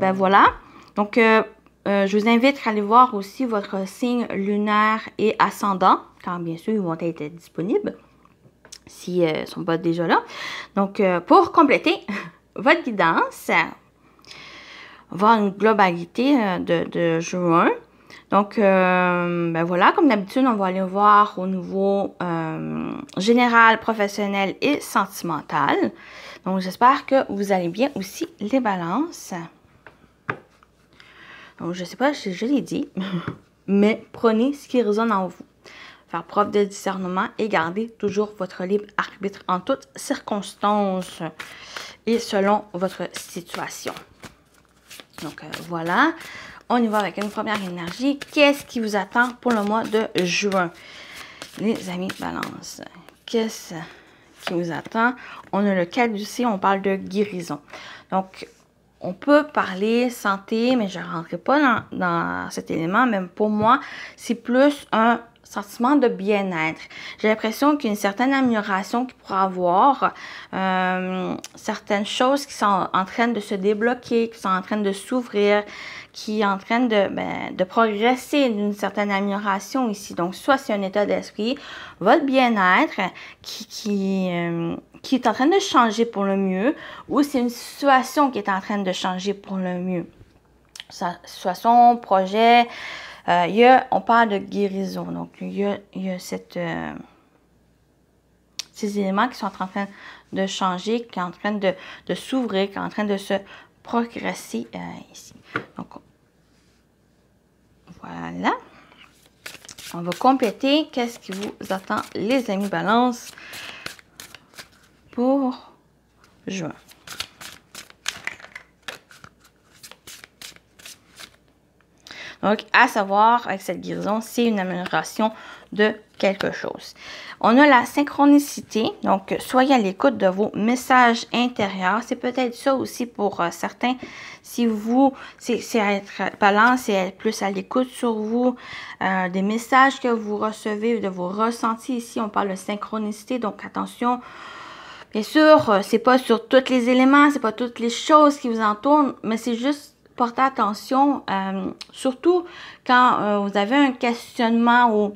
ben voilà. Donc, je vous invite à aller voir aussi votre signe lunaire et ascendant, quand bien sûr ils vont être disponibles, s'ils ne sont pas déjà là. Donc, pour compléter votre guidance, voir une globalité de juin. Donc, ben voilà, comme d'habitude, on va aller voir au niveau général, professionnel et sentimental. Donc, j'espère que vous allez bien aussi, les balances. Donc, je ne sais pas si je l'ai dit, mais prenez ce qui résonne en vous. Faire preuve de discernement et garder toujours votre libre arbitre en toutes circonstances et selon votre situation. Donc, voilà. On y va avec une première énergie. Qu'est-ce qui vous attend pour le mois de juin? Les amis balance. Qu'est-ce qui vous attend? On a le caducé, on parle de guérison. Donc, on peut parler santé, mais je ne rentrerai pas dans cet élément. Même pour moi, c'est plus un sentiment de bien-être. J'ai l'impression qu'il y a une certaine amélioration qu'il pourra avoir, certaines choses qui sont en train de se débloquer, qui sont en train de s'ouvrir, qui est en train de progresser d'une certaine amélioration ici. Donc, soit c'est un état d'esprit, votre bien-être qui est en train de changer pour le mieux, ou c'est une situation qui est en train de changer pour le mieux. Situation, projet, on parle de guérison. Donc, il y a ces éléments qui sont en train de changer, qui sont en train de s'ouvrir, qui sont en train de se progresser ici. Donc, voilà. On va compléter. Qu'est-ce qui vous attend, les amis balance, pour juin? Donc, à savoir, avec cette guérison, c'est une amélioration de quelque chose. On a la synchronicité, donc soyez à l'écoute de vos messages intérieurs. C'est peut-être ça aussi pour certains. Si vous, c'est être balance, c'est être plus à l'écoute sur vous, des messages que vous recevez, de vos ressentis. Ici, on parle de synchronicité, donc attention. Bien sûr, c'est pas sur tous les éléments, c'est pas toutes les choses qui vous entourent, mais c'est juste porter attention, surtout quand vous avez un questionnement ou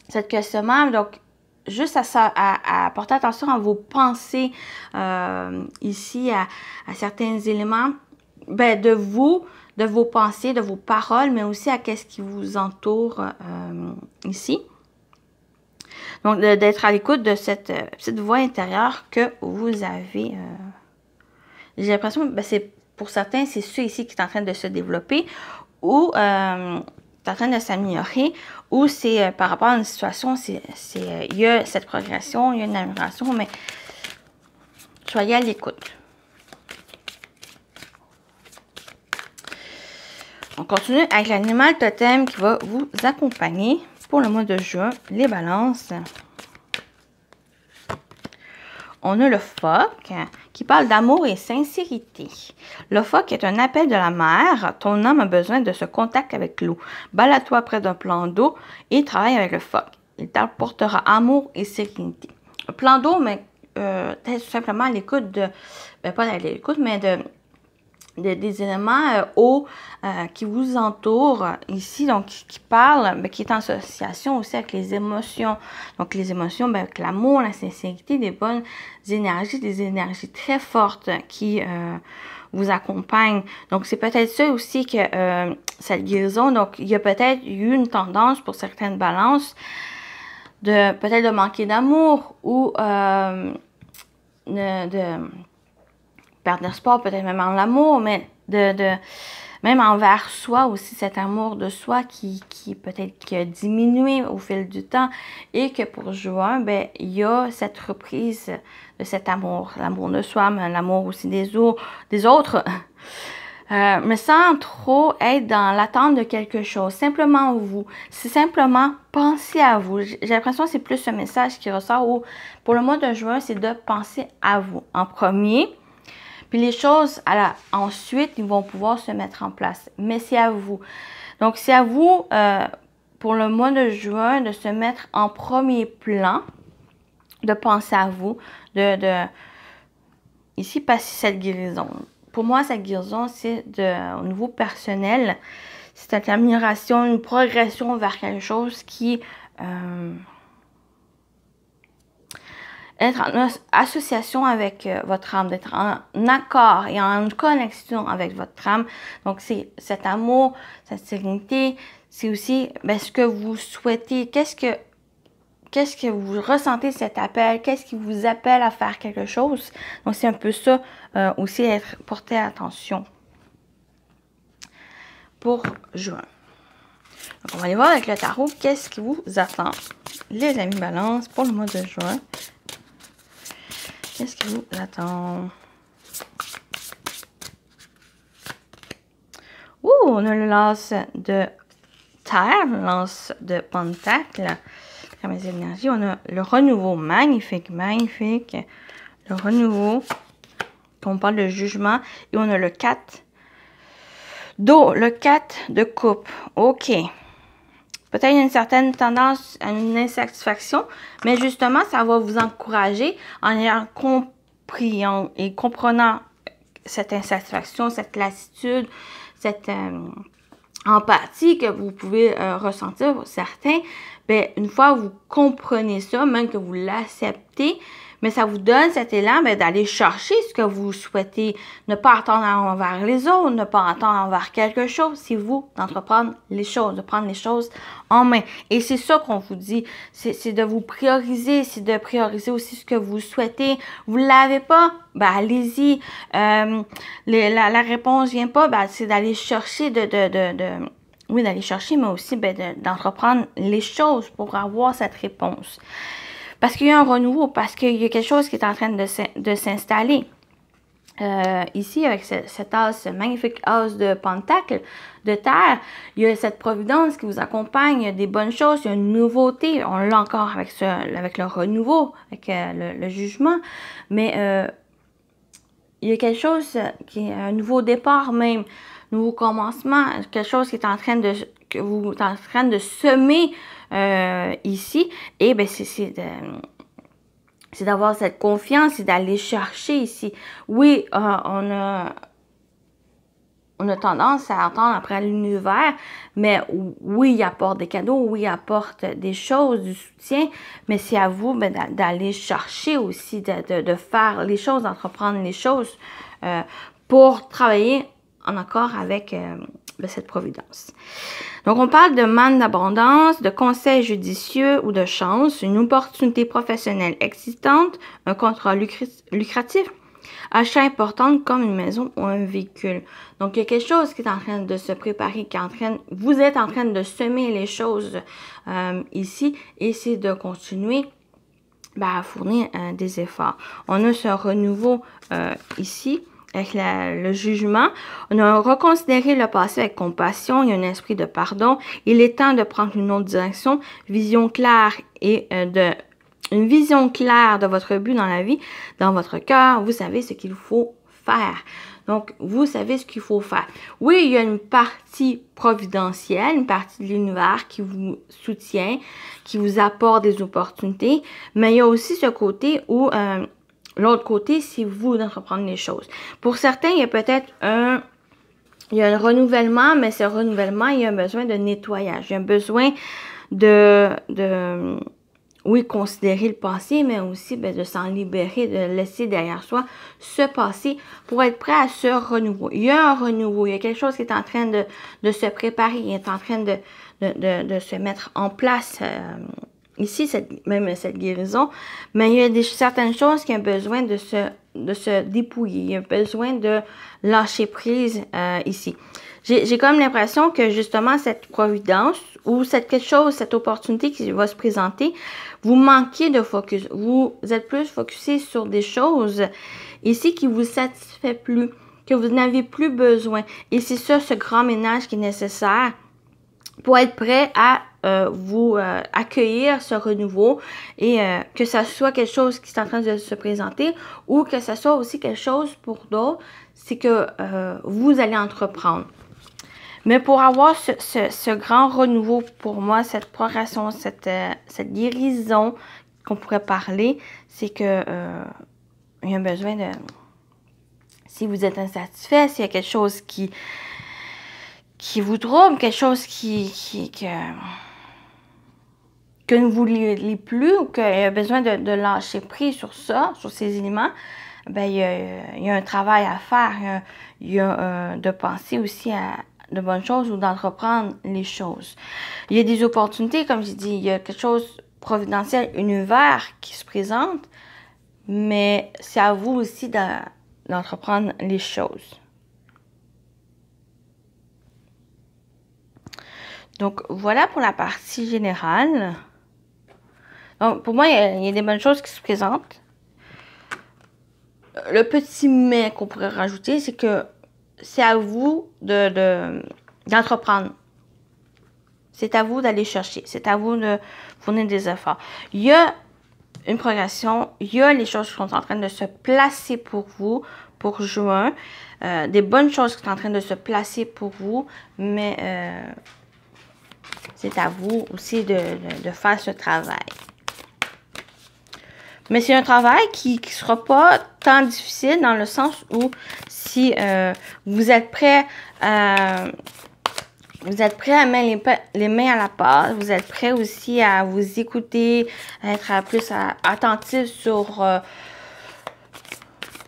cette questionnement, donc juste à porter attention à vos pensées ici, à certains éléments de vos pensées, de vos paroles, mais aussi à ce qui vous entoure ici. Donc, d'être à l'écoute de cette petite voix intérieure que vous avez. J'ai l'impression que c'est pour certains, c'est ça ici qui est en train de se développer ou est en train de s'améliorer, ou c'est par rapport à une situation, il y a cette progression, il y a une amélioration, mais soyez à l'écoute. On continue avec l'animal totem qui va vous accompagner pour le mois de juin, les balances. On a le phoque qui parle d'amour et sincérité. Le phoque est un appel de la mer. Ton âme a besoin de ce contact avec l'eau. Balade-toi près d'un plan d'eau et travaille avec le phoque. Il t'apportera amour et sérénité. Un plan d'eau, mais tout simplement à l'écoute de, pas à l'écoute, mais des éléments hauts qui vous entourent ici, donc qui parlent, mais qui est en association aussi avec les émotions. Donc les émotions, avec l'amour, la sincérité, des bonnes énergies, des énergies très fortes qui vous accompagnent. Donc c'est peut-être ça aussi que cette guérison, donc il y a peut-être eu une tendance pour certaines balances peut-être de manquer d'amour ou de perdre l'espoir, peut-être même en l'amour, mais même envers soi aussi, cet amour de soi qui peut-être qui a diminué au fil du temps, et que pour juin, il y a cette reprise de cet amour, l'amour de soi, mais l'amour aussi des autres, mais sans trop être dans l'attente de quelque chose, simplement vous, c'est simplement penser à vous. J'ai l'impression que c'est plus ce message qui ressort, où pour le mois de juin, c'est de penser à vous en premier. Puis les choses, ensuite, ils vont pouvoir se mettre en place. Mais c'est à vous. Donc, c'est à vous, pour le mois de juin, de se mettre en premier plan, de penser à vous, ici, passer cette guérison. pour moi, cette guérison, c'est au niveau personnel, c'est une amélioration, une progression vers quelque chose qui être en association avec votre âme, d'être en accord et en connexion avec votre âme. Donc, c'est cet amour, cette sérénité, c'est aussi ce que vous souhaitez, qu'est-ce que vous ressentez cet appel, qu'est-ce qui vous appelle à faire quelque chose. Donc, c'est un peu ça aussi, être porté attention pour juin. Donc, on va aller voir avec le tarot, qu'est-ce qui vous attend, les amis Balance, pour le mois de juin. Qu'est-ce qui vous attend? Ouh, on a le lance de terre, le lance de pentacle. Comme les énergies, on a le renouveau. Magnifique, magnifique. Le renouveau. On parle de jugement. Et on a le 4 d'eau, le 4 de coupe. OK. Peut-être une certaine tendance à une insatisfaction, mais justement, ça va vous encourager en ayant compris et comprenant cette insatisfaction, cette lassitude, cette empathie que vous pouvez ressentir pour certains. Bien, une fois que vous comprenez ça, même que vous l'acceptez, mais ça vous donne cet élan d'aller chercher ce que vous souhaitez. Ne pas attendre envers les autres, ne pas attendre envers quelque chose. C'est vous d'entreprendre les choses, de prendre les choses en main. Et c'est ça qu'on vous dit. C'est de vous prioriser, c'est de prioriser aussi ce que vous souhaitez. Vous ne l'avez pas? Allez-y. La réponse vient pas? C'est d'aller chercher oui, d'aller chercher, mais aussi d'entreprendre les choses pour avoir cette réponse. Parce qu'il y a un renouveau, parce qu'il y a quelque chose qui est en train de s'installer. Ici, avec cet as, magnifique as de pentacle, de terre, il y a cette providence qui vous accompagne, il y a des bonnes choses, il y a une nouveauté. On l'a encore avec le renouveau, avec le jugement. Mais il y a quelque chose qui est un nouveau départ même, nouveau commencement, quelque chose qui est en train que vous êtes en train de semer ici. Et c'est d'avoir cette confiance et d'aller chercher ici. Oui, on a tendance à attendre après l'univers, mais oui, il apporte des cadeaux, oui, il apporte des choses, du soutien, mais c'est à vous d'aller chercher aussi, de faire les choses, d'entreprendre les choses pour travailler en accord avec cette providence. Donc, on parle de manne d'abondance, de conseils judicieux ou de chance, une opportunité professionnelle existante, un contrat lucratif, achat important comme une maison ou un véhicule. Donc, il y a quelque chose qui est en train de se préparer, vous êtes en train de semer les choses ici, et c'est de continuer à fournir des efforts. On a ce renouveau ici, avec le jugement. On a reconsidéré le passé avec compassion. Il y a un esprit de pardon. Il est temps de prendre une autre direction, vision claire et une vision claire de votre but dans la vie, dans votre cœur. Vous savez ce qu'il faut faire. Donc, vous savez ce qu'il faut faire. Oui, il y a une partie providentielle, une partie de l'univers qui vous soutient, qui vous apporte des opportunités, mais il y a aussi ce côté où l'autre côté, c'est vous d'entreprendre les choses. Pour certains, il y a peut-être un renouvellement, mais ce renouvellement, il y a un besoin de nettoyage. Il y a un besoin oui, considérer le passé, mais aussi de s'en libérer, de laisser derrière soi ce passé pour être prêt à ce renouveau. Il y a un renouveau, il y a quelque chose qui est en train de se préparer, il est en train de se mettre en place. Ici, même cette guérison, mais il y a certaines choses qui ont besoin de se dépouiller. Il y a besoin de lâcher prise ici. J'ai comme l'impression que justement cette providence ou cette opportunité qui va se présenter, vous manquez de focus. Vous êtes plus focusé sur des choses ici qui vous satisfait plus, que vous n'avez plus besoin. Et c'est ça, ce grand ménage qui est nécessaire pour être prêt à vous accueillir ce renouveau et que ça soit quelque chose qui est en train de se présenter ou que ça soit aussi quelque chose pour d'autres, c'est que vous allez entreprendre. Mais pour avoir ce grand renouveau, pour moi, cette progression, cette guérison qu'on pourrait parler, c'est que il y a besoin de... Si vous êtes insatisfait, s'il y a quelque chose qui vous trouble, quelque chose que ne vous voulez plus ou qu'il y a besoin de lâcher prise sur ça, sur ces éléments, ben, il y a un travail à faire. Il y a de penser aussi à de bonnes choses ou d'entreprendre les choses. Il y a des opportunités, comme j'ai dit, il y a quelque chose providentiel, univers qui se présente, mais c'est à vous aussi d'entreprendre les choses. Donc, voilà pour la partie générale. Donc, pour moi, il y a des bonnes choses qui se présentent. Le petit mais qu'on pourrait rajouter, c'est que c'est à vous d'entreprendre. C'est à vous d'aller chercher. C'est à vous de fournir des efforts. Il y a une progression. Il y a les choses qui sont en train de se placer pour vous pour juin. Des bonnes choses qui sont en train de se placer pour vous. Mais c'est à vous aussi de faire ce travail. Mais c'est un travail qui ne sera pas tant difficile dans le sens où si vous êtes prêt à mettre les mains à la pâte, vous êtes prêt aussi à vous écouter, à être plus attentif sur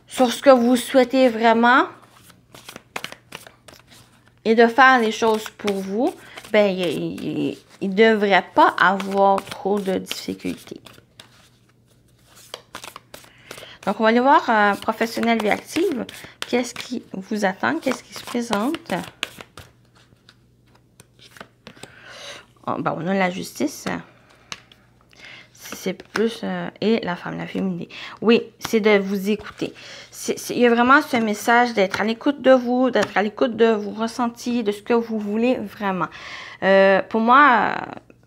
ce que vous souhaitez vraiment et de faire les choses pour vous, ben il ne devrait pas avoir trop de difficultés. Donc, on va aller voir professionnel vie active. Qu'est-ce qui vous attend? Qu'est-ce qui se présente? Oh, ben, on a la justice. C'est plus... et la femme, la féminité. Oui, c'est de vous écouter. Il y a vraiment ce message d'être à l'écoute de vous, d'être à l'écoute de vos ressentis, de ce que vous voulez vraiment. Pour moi...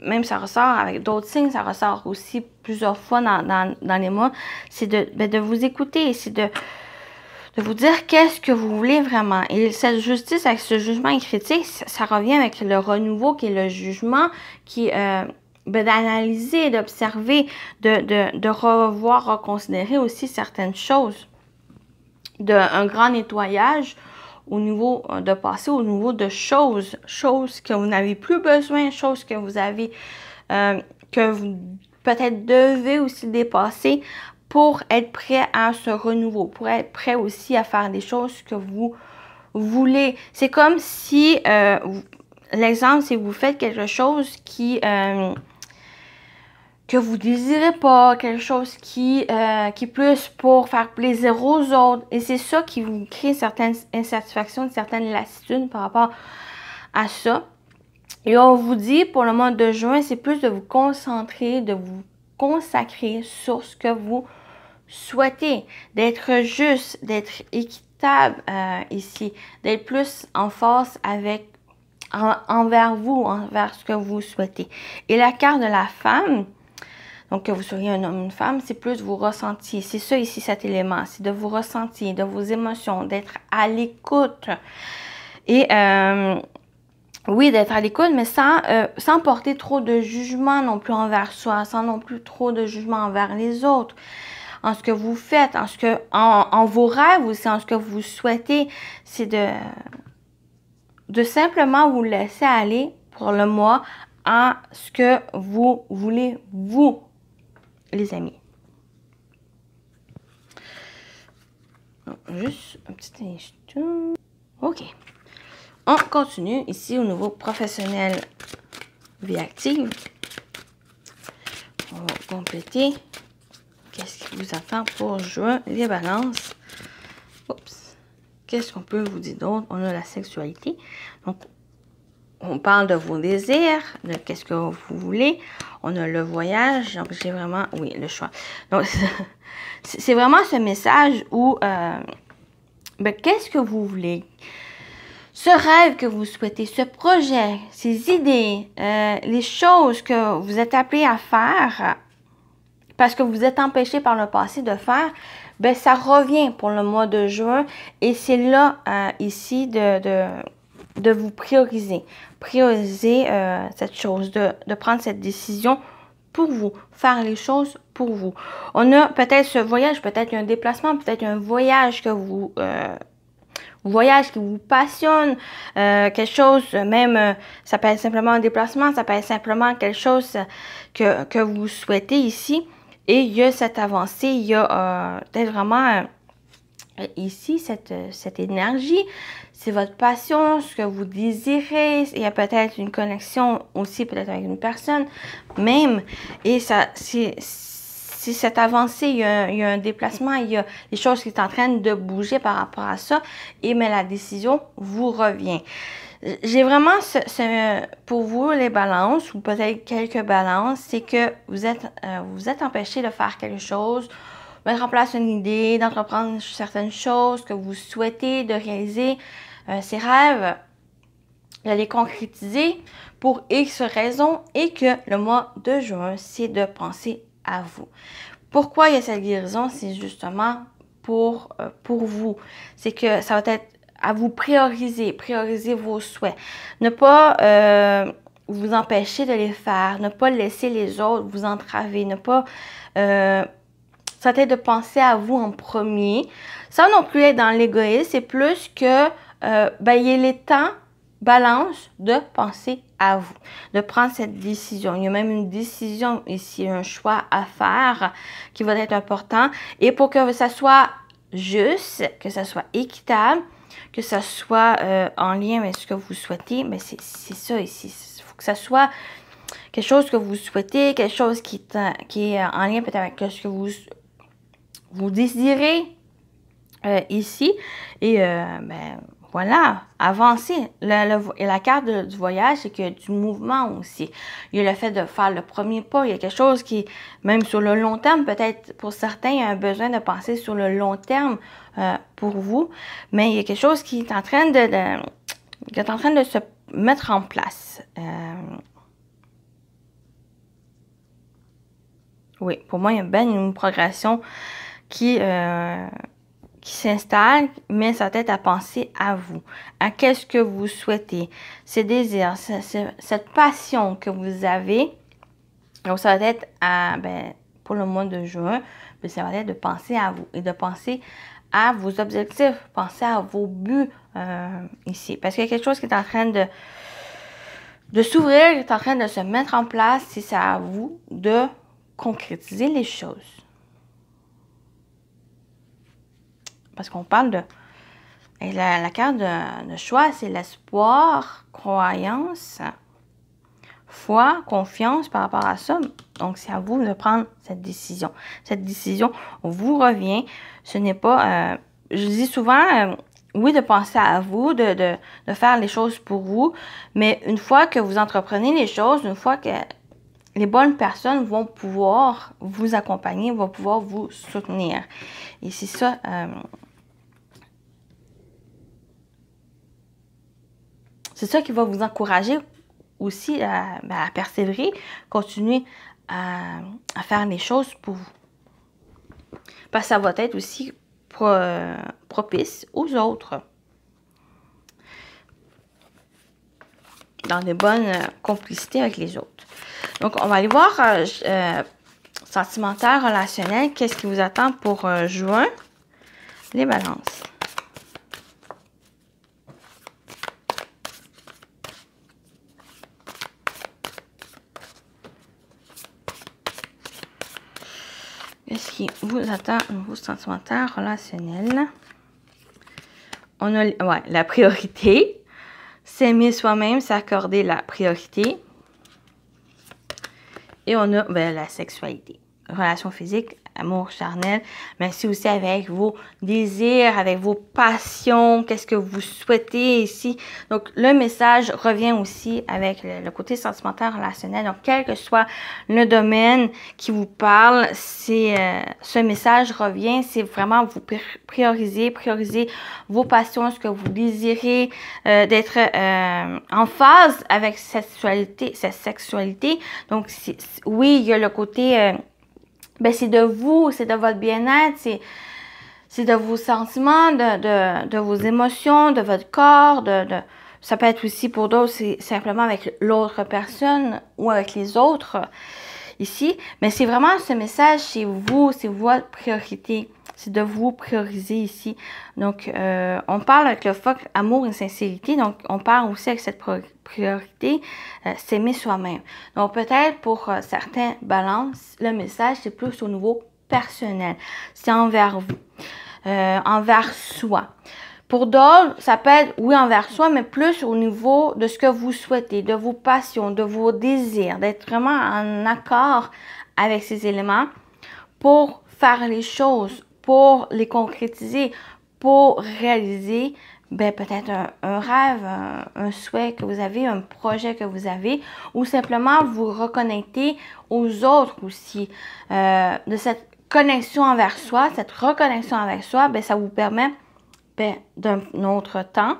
même ça ressort avec d'autres signes, ça ressort aussi plusieurs fois dans les mois, c'est de vous écouter, c'est de vous dire qu'est-ce que vous voulez vraiment. Et cette justice, avec ce jugement critique, ça revient avec le renouveau qui est le jugement, qui est d'analyser, d'observer, de revoir, reconsidérer aussi certaines choses, d'un grand nettoyage, au niveau de passer au niveau de choses que vous n'avez plus besoin, choses que vous avez, que vous peut-être devez aussi dépasser pour être prêt à ce renouveau, pour être prêt aussi à faire des choses que vous voulez. C'est comme si, l'exemple, c'est que vous faites quelque chose que vous désirez pas, quelque chose qui est plus pour faire plaisir aux autres. Et c'est ça qui vous crée certaines insatisfactions, certaines lassitudes par rapport à ça. Et on vous dit, pour le mois de juin, c'est plus de vous concentrer, de vous consacrer sur ce que vous souhaitez, d'être juste, d'être équitable ici, d'être plus en force avec envers vous, envers ce que vous souhaitez. Et la carte de la femme, donc, que vous soyez un homme ou une femme, c'est plus vos ressentis. C'est ça ici, cet élément. C'est de vos ressentis, de vos émotions, d'être à l'écoute. Et oui, d'être à l'écoute, mais sans porter trop de jugement non plus envers soi, sans non plus trop de jugement envers les autres. En ce que vous faites, en vos rêves aussi, en ce que vous souhaitez, c'est de simplement vous laisser aller pour le mois en ce que vous voulez, vous, les amis. Donc, juste un petit instant. OK. On continue ici au niveau professionnel vie active. On va compléter. Qu'est-ce qui vous attend pour juin? Les balances. Oups. Qu'est-ce qu'on peut vous dire d'autre? On a la sexualité. Donc, on parle de vos désirs, de qu'est-ce que vous voulez. On a le voyage. Donc, j'ai vraiment... Oui, le choix. Donc, c'est vraiment ce message où... qu'est-ce que vous voulez? Ce rêve que vous souhaitez, ce projet, ces idées, les choses que vous êtes appelés à faire parce que vous êtes empêché par le passé de faire, ben ça revient pour le mois de juin et c'est là, ici, de vous prioriser. Prioriser cette chose, de prendre cette décision pour vous, faire les choses pour vous. On a peut-être ce voyage, peut-être un déplacement, peut-être un voyage que voyage qui vous passionne, quelque chose, même, ça peut être simplement un déplacement, ça peut être simplement quelque chose que vous souhaitez ici. Et il y a cette avancée, il y a peut-être vraiment ici cette énergie, c'est votre passion, ce que vous désirez. Il y a peut-être une connexion aussi, peut-être avec une personne même. Et ça, c'est cette avancée, il y a un déplacement, il y a des choses qui sont en train de bouger par rapport à ça. Mais la décision vous revient. J'ai vraiment pour vous les balances, ou peut-être quelques balances, c'est que vous êtes empêché de faire quelque chose, mettre en place une idée, d'entreprendre certaines choses que vous souhaitez, de réaliser ces rêves, de les concrétiser pour X raisons, et que le mois de juin, c'est de penser à vous. Pourquoi il y a cette guérison? C'est justement pour vous. C'est que ça va être à vous prioriser vos souhaits. Ne pas vous empêcher de les faire, ne pas laisser les autres vous entraver, ne pas... ça va être de penser à vous en premier. Ça non plus être dans l'égoïsme, c'est plus que il est temps, balance, de penser à vous, de prendre cette décision. Il y a même une décision ici, un choix à faire qui va être important. Et pour que ça soit juste, que ça soit équitable, que ça soit en lien avec ce que vous souhaitez, mais c'est ça ici. Il faut que ça soit quelque chose que vous souhaitez, quelque chose qui est en lien peut-être avec ce que vous désirez ici. Et voilà, avancer. Et la carte du voyage, c'est qu'il y a du mouvement aussi. Il y a le fait de faire le premier pas. Il y a quelque chose qui, même sur le long terme, peut-être pour certains, il y a un besoin de penser sur le long terme pour vous. Mais il y a quelque chose qui est en train de se mettre en place. Oui, pour moi, il y a bien une progression qui s'installe, mais ça va être à penser à vous, à qu'est-ce que vous souhaitez, ces désirs, cette passion que vous avez. Donc, ça va être pour le mois de juin, ça va être de penser à vous et de penser à vos objectifs, penser à vos buts ici. Parce qu'il y a quelque chose qui est en train de s'ouvrir, qui est en train de se mettre en place, si c'est à vous de concrétiser les choses. Parce qu'on parle de... Et la carte de choix, c'est l'espoir, croyance, foi, confiance par rapport à ça. Donc, c'est à vous de prendre cette décision. Cette décision vous revient. Ce n'est pas... je dis souvent, oui, de penser à vous, de faire les choses pour vous. Mais une fois que vous entreprenez les choses, une fois que les bonnes personnes vont pouvoir vous accompagner, vont pouvoir vous soutenir. Et c'est ça... c'est ça qui va vous encourager aussi à persévérer, continuer à faire les choses pour vous. Parce que ça va être aussi propice aux autres. Dans de bonnes complicités avec les autres. Donc, on va aller voir sentimental, relationnel. Qu'est-ce qui vous attend pour juin? Les balances. Qu'est-ce qui vous attend au niveau sentimental, relationnel? On a la priorité. S'aimer soi-même, s'accorder la priorité. Et on a la sexualité. Relation physique, amour charnel, mais c'est aussi avec vos désirs, avec vos passions, qu'est-ce que vous souhaitez ici. Donc, le message revient aussi avec le côté sentimental, relationnel. Donc, quel que soit le domaine qui vous parle, ce message revient. C'est vraiment vous prioriser vos passions, ce que vous désirez, d'être en phase avec cette sexualité. Donc, oui, il y a le côté... c'est de vous, c'est de votre bien-être, c'est de vos sentiments, de vos émotions, de votre corps, ça peut être aussi pour d'autres, c'est simplement avec l'autre personne ou avec les autres. ici, mais c'est vraiment ce message, c'est vous, c'est votre priorité. C'est de vous prioriser ici. Donc, on parle avec le fuck amour et sincérité. Donc, on parle aussi avec cette priorité, s'aimer soi-même. Donc, peut-être pour certains balances, le message, c'est plus au niveau personnel. C'est envers vous, envers soi. Pour d'autres, ça peut être, oui, envers soi, mais plus au niveau de ce que vous souhaitez, de vos passions, de vos désirs, d'être vraiment en accord avec ces éléments pour faire les choses, pour les concrétiser, pour réaliser peut-être un rêve, un souhait que vous avez, un projet que vous avez, ou simplement vous reconnecter aux autres aussi. De cette connexion envers soi, cette reconnexion avec soi, ça vous permet d'un autre temps,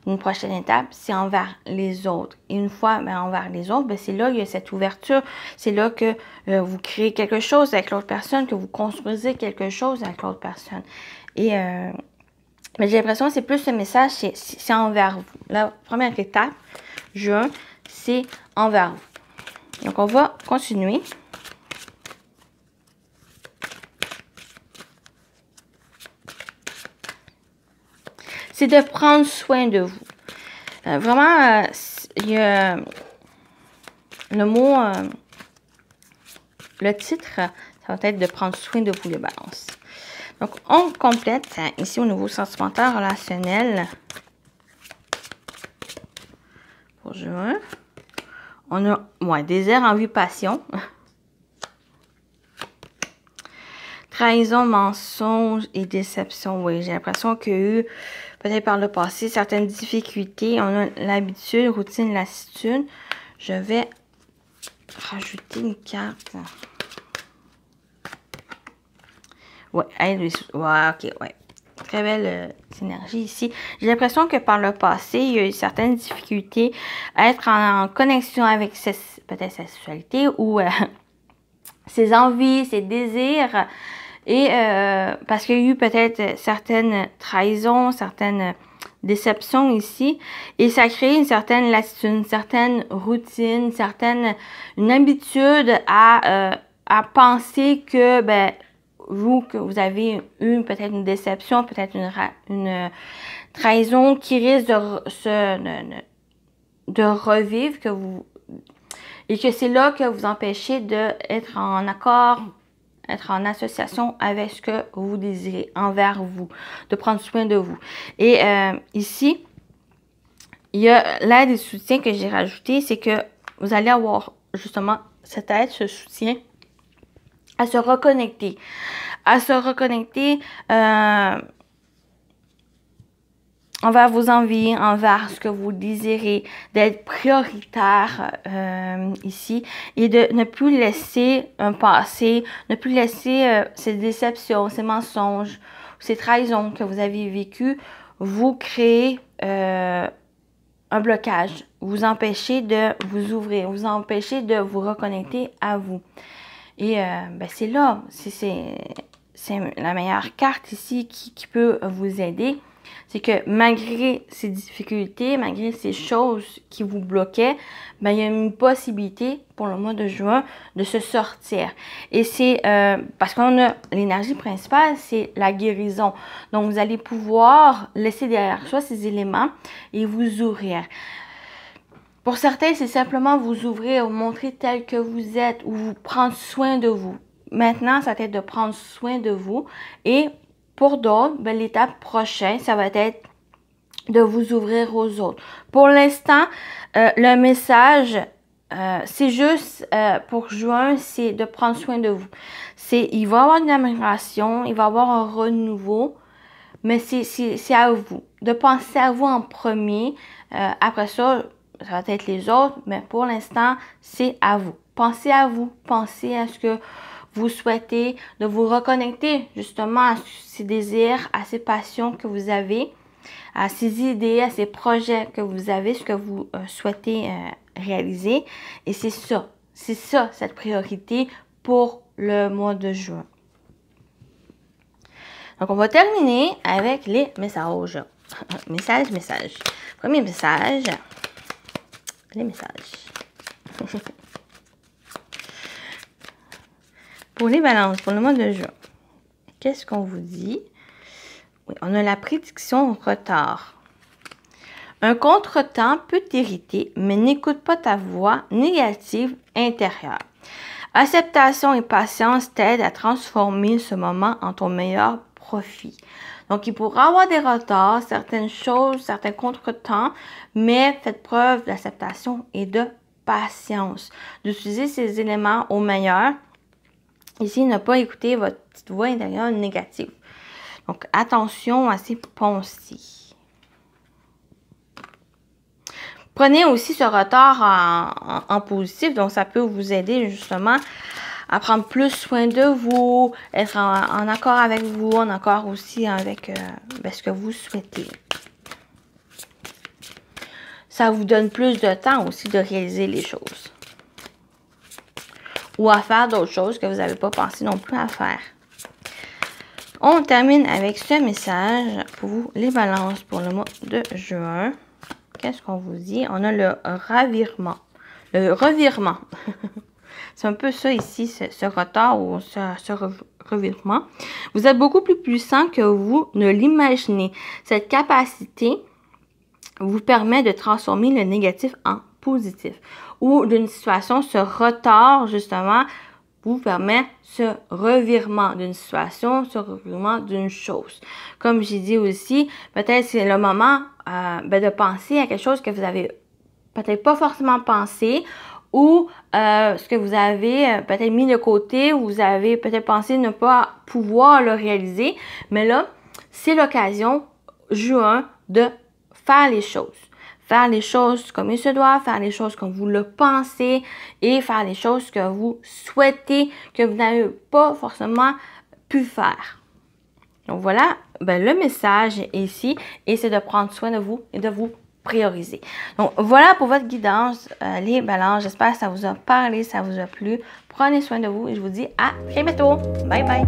une prochaine étape, c'est envers les autres. Et une fois envers les autres, c'est là qu'il y a cette ouverture. C'est là que vous créez quelque chose avec l'autre personne, que vous construisez quelque chose avec l'autre personne. Et j'ai l'impression que c'est plus ce message, c'est envers vous. La première étape, juin, c'est envers vous. Donc, on va continuer. C'est de prendre soin de vous. Vraiment, il y a le mot, le titre, ça va être de prendre soin de vous, les balances. Donc, on complète ici au niveau sentimental, relationnel. Pour juin. On a désir, envie, passion. Trahison, mensonge et déception. Oui, j'ai l'impression qu'il y a eu, peut-être par le passé, certaines difficultés. On a l'habitude, routine, lassitude. Je vais rajouter une carte. Ouais, ok, ouais. Très belle synergie ici. J'ai l'impression que par le passé, il y a eu certaines difficultés à être en connexion avec peut-être sa sexualité ou ses envies, ses désirs. Et parce qu'il y a eu peut-être certaines trahisons, certaines déceptions ici. Et ça crée une certaine lassitude, une certaine routine, une habitude à penser que, que vous avez eu peut-être une déception, peut-être une trahison qui risque de revivre, et que c'est là que vous empêchez d'être en accord, être en association avec ce que vous désirez envers vous, de prendre soin de vous. Et ici, il y a l'aide et soutien que j'ai rajouté, c'est que vous allez avoir justement cette aide, ce soutien à se reconnecter. Envers vos envies, envers ce que vous désirez, d'être prioritaire ici et de ne plus laisser un passé, ne plus laisser ces déceptions, ces mensonges, ces trahisons que vous avez vécues vous créer un blocage, vous empêcher de vous ouvrir, vous empêcher de vous reconnecter à vous. Et c'est là, c'est la meilleure carte ici qui peut vous aider. C'est que malgré ces difficultés, malgré ces choses qui vous bloquaient, il y a une possibilité pour le mois de juin de se sortir. Et c'est parce qu'on a l'énergie principale, c'est la guérison. Donc, vous allez pouvoir laisser derrière soi ces éléments et vous ouvrir. Pour certains, c'est simplement vous ouvrir, vous montrer tel que vous êtes ou vous prendre soin de vous. Maintenant, ça va être de prendre soin de vous. Et pour d'autres, l'étape prochaine, ça va être de vous ouvrir aux autres. Pour l'instant, le message, c'est juste pour juin, c'est de prendre soin de vous. Il va y avoir une amélioration, il va y avoir un renouveau, mais c'est à vous. De penser à vous en premier. Après ça va être les autres, mais pour l'instant, c'est à vous. Pensez à vous, pensez à ce que vous souhaitez, de vous reconnecter justement à ces désirs, à ces passions que vous avez, à ces idées, à ces projets que vous avez, ce que vous souhaitez réaliser. Et c'est ça, cette priorité pour le mois de juin. Donc, on va terminer avec les messages. Message. Premier message. Les messages. Pour les balances, pour le mois de juin, qu'est-ce qu'on vous dit? Oui, on a la prédiction retard. Un contretemps peut t'irriter, mais n'écoute pas ta voix négative intérieure. Acceptation et patience t'aident à transformer ce moment en ton meilleur profit. Donc, il pourra y avoir des retards, certaines choses, certains contretemps, mais faites preuve d'acceptation et de patience. D'utiliser ces éléments au meilleur. Ici, ne pas écouter votre petite voix intérieure négative. Donc, attention à ces pensées. Prenez aussi ce retard en positif, donc ça peut vous aider justement à prendre plus soin de vous, être en accord avec vous, en accord aussi avec ce que vous souhaitez. Ça vous donne plus de temps aussi de réaliser les choses. Ou à faire d'autres choses que vous n'avez pas pensé non plus à faire. On termine avec ce message pour vous, les balances pour le mois de juin. Qu'est-ce qu'on vous dit? On a le revirement. Le revirement. C'est un peu ça ici, ce retard ou ce revirement. Vous êtes beaucoup plus puissant que vous ne l'imaginez. Cette capacité vous permet de transformer le négatif en positif. Ou d'une situation, ce retard, justement, vous permet ce revirement d'une situation, ce revirement d'une chose. Comme j'ai dit aussi, peut-être c'est le moment de penser à quelque chose que vous avez peut-être pas forcément pensé ou ce que vous avez peut-être mis de côté ou vous avez peut-être pensé ne pas pouvoir le réaliser. Mais là, c'est l'occasion, juin, de faire les choses. Faire les choses comme il se doit, faire les choses comme vous le pensez et faire les choses que vous souhaitez, que vous n'avez pas forcément pu faire. Donc voilà, le message est ici et c'est de prendre soin de vous et de vous prioriser. Donc voilà pour votre guidance, les balances. J'espère que ça vous a parlé, ça vous a plu. Prenez soin de vous et je vous dis à très bientôt. Bye bye.